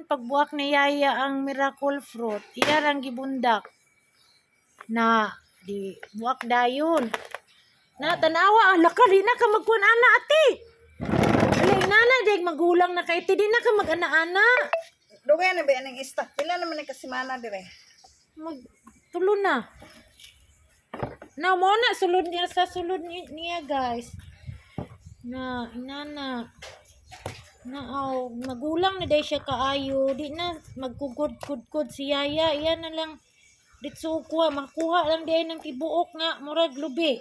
pagbuak ni Yaya ang miracle fruit. Iya rang gibundak. Na di buak dayon. Na tanawa, laka di na ka magkuan ana ate. Alay nana dig magulang na kay ti di na ka mag-ana-ana. Dugay na ba ang stock? Pila naman ni kasimana dire? Mag tulo na. Na mo na sulod niya sa sulod niya guys. Na inana. Na magulang na day siya kaayo. Di na magkugod-kudkod si Yaya. Iyan na lang ditso kuha, makuha lang din ng tibuok nga murag lubi.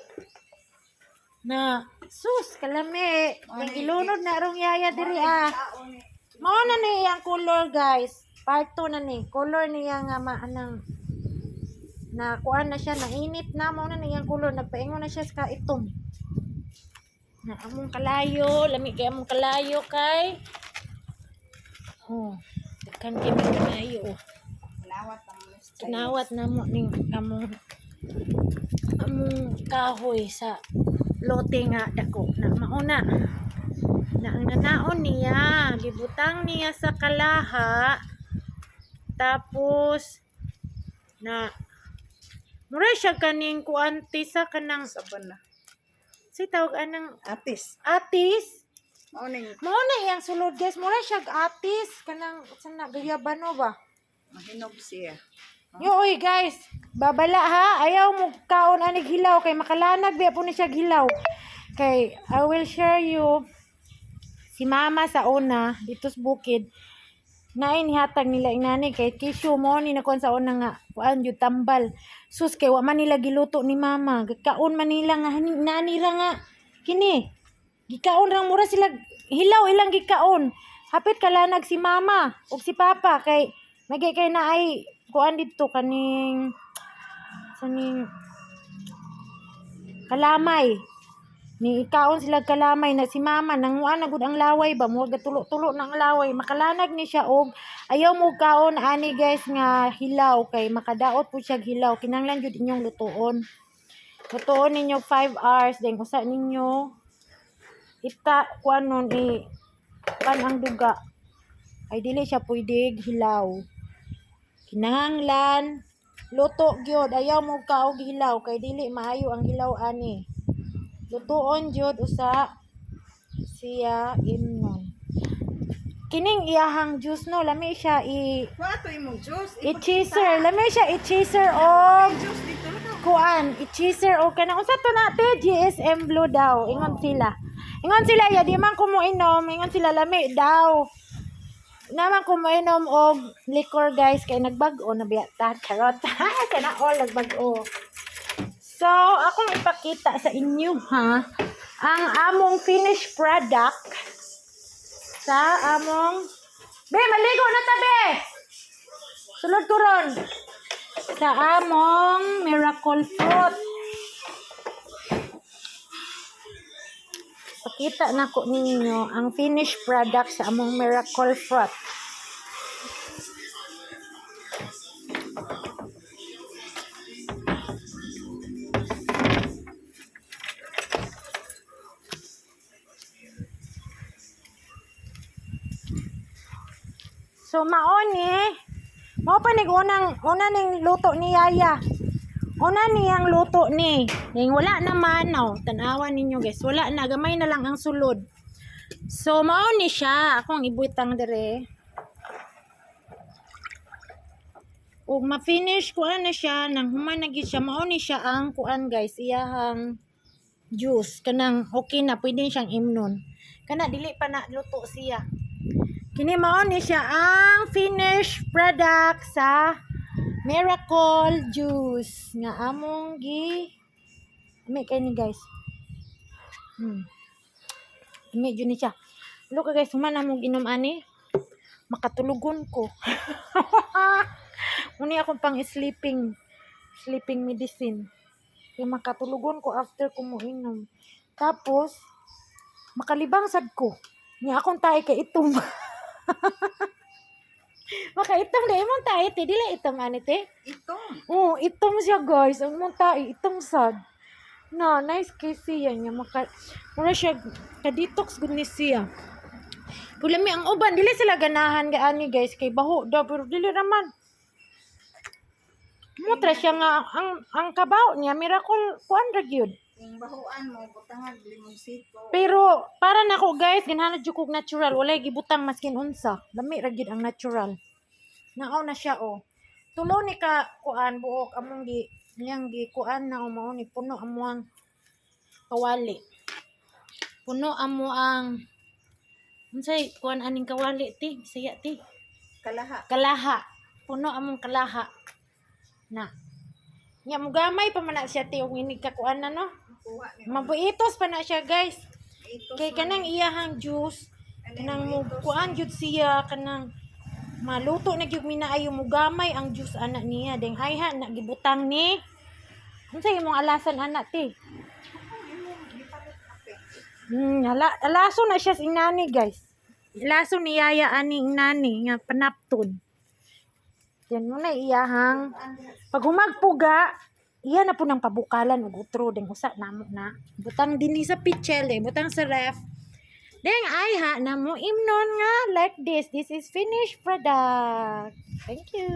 Na sus kalami, ang ilunod na rong Yaya diri ah. Mao na ni yang color guys. Part 2 na ni. Color niya nga maanang na kuan na siya, nainit na mo na niyang color, nagpaingon na siya sa itom. Na among kalayo, lami kay among kalayo kay. Oh, tekan kay kalayo. Nawat na mo ning among kahoy sa lote nga dako na mauna na ang nanaon niya gibutang niya sa kalaha tapos na mura siya kaning kuanti sa kanang Saban na. si tawag anang Atis. Morning. mao na iyang sulod guys mura siya atis kanang sana gayabano ba. Mahinog siya. Yo, oy guys, babala ha. Ayaw mo kaon anig hilaw kay makalanag biya po ni siya hilaw. Kay I will share you si mama sa una dito sa bukid. Nain hatag nila inani kay kisyo mo ni nakon sa una nga kuan yu tambal. Sus kay wa man nila giluto ni mama. Gikaon man nila nga nani ra nga kini. Gikaon ra mura sila hilaw ilang gikaon. Hapit kalanag si mama ug si papa kay magay kay na ay kuan dito kaning kalamay ni ikaon sila kalamay na si mama nang na gud ang laway ba mo gatulo-tulo ng laway makalanag ni siya og ayaw mo kaon ani guys nga hilaw kay makadaot po siya hilaw kinahanglan jud inyong lutuon ninyo 5 hours then usa ninyo kuan nun pan ang duga ay dili siya pwede hilaw. Kinahanglan luto gyud ayaw mo kaog hilaw kay dili maayo ang hilaw ani. Lutuon gyud usa siya imnon. Kining iyahang juice no lami siya Wato imong juice. i-chaser, lami siya i-chaser og Juice dito na to. kuan, i-chaser og kanang unsa to nate GSM Blue daw. Ingon sila. Ingon sila ya di man ko mo inom, ingon sila lami daw. Naman ko mainom og liquor guys kay nagbag-o na biya ta karot kana all nagbag-o. So akong ipakita sa inyo ha ang among finished product sa among maligo na tabi. Sulod ko ron sa among miracle fruit. Pakita na ko ninyo ang finished product sa among miracle fruit. So maoni, mao pa ning una ning luto ni Yaya. Una niyang luto ni. Ning wala naman tan-awan ninyo guys. Wala na gamay na lang ang sulod. So maoni siya, akong ibuitang dire. Ug ma-finish ko na siya nang human na gid siya. Maoni siya ang kuan guys, iyahang juice kanang okay na pwede siyang imnon. Kana dili pa na luto siya. Kini maoni siya ang finished product sa miracle juice nga among ami kay ni guys. Ami jud ni siya. Look guys, human among inom ani. Makatulugon ko. Muni akong pang sleeping medicine. Kaya makatulugon ko after ko mo inom. Tapos makalibang sad ko. Nya akong tae kay itom. Makaitom na imong tae te dili itom ani te. Itong. Itom siya guys. Ang mong tae itom sad. No, nice kasi yan niya mura siya ka-detox gud ni siya. Ulami ang uban dili sila ganahan gaani guys kay baho daw pero dili raman. Mo tra siya nga ang kabaw niya miracle kuan ra gyud. Yung bahuan mo, butangag, limonsito. Pero para nako guys ganahan jud kog natural walay gibutang maskin unsa. Lami ra gyud ang natural. Naaw na siya oh. Tulo ni ka kuan buok among niyang gi kuan na mao ni puno amo ang kawali. Puno amo ang unsay kuan aning kawali ti Bisaya ti Kalaha. kalaha. Puno among kalaha. Na. Nya mo gamay pa man na siya ti og inig ka kuan na no. Kuha ni. Mabuitos pa na siya guys. Ito. Kay kanang iyahang juice kanang mo kuan jud siya kanang maluto na gyud minaayo mo gamay ang juice ana niya deng ayha na gibutang ni unsay imong alasan ana ti alaso na siya sa inani guys alaso ni yaya ani inani nga panapton yan mo na iyahang pag humagpuga iya na po ng pabukalan ug utro deng usa namo na butang dinhi sa pichel butang sa ref. Deng ayha na mo imnon nga like this. This is finished product. Thank you.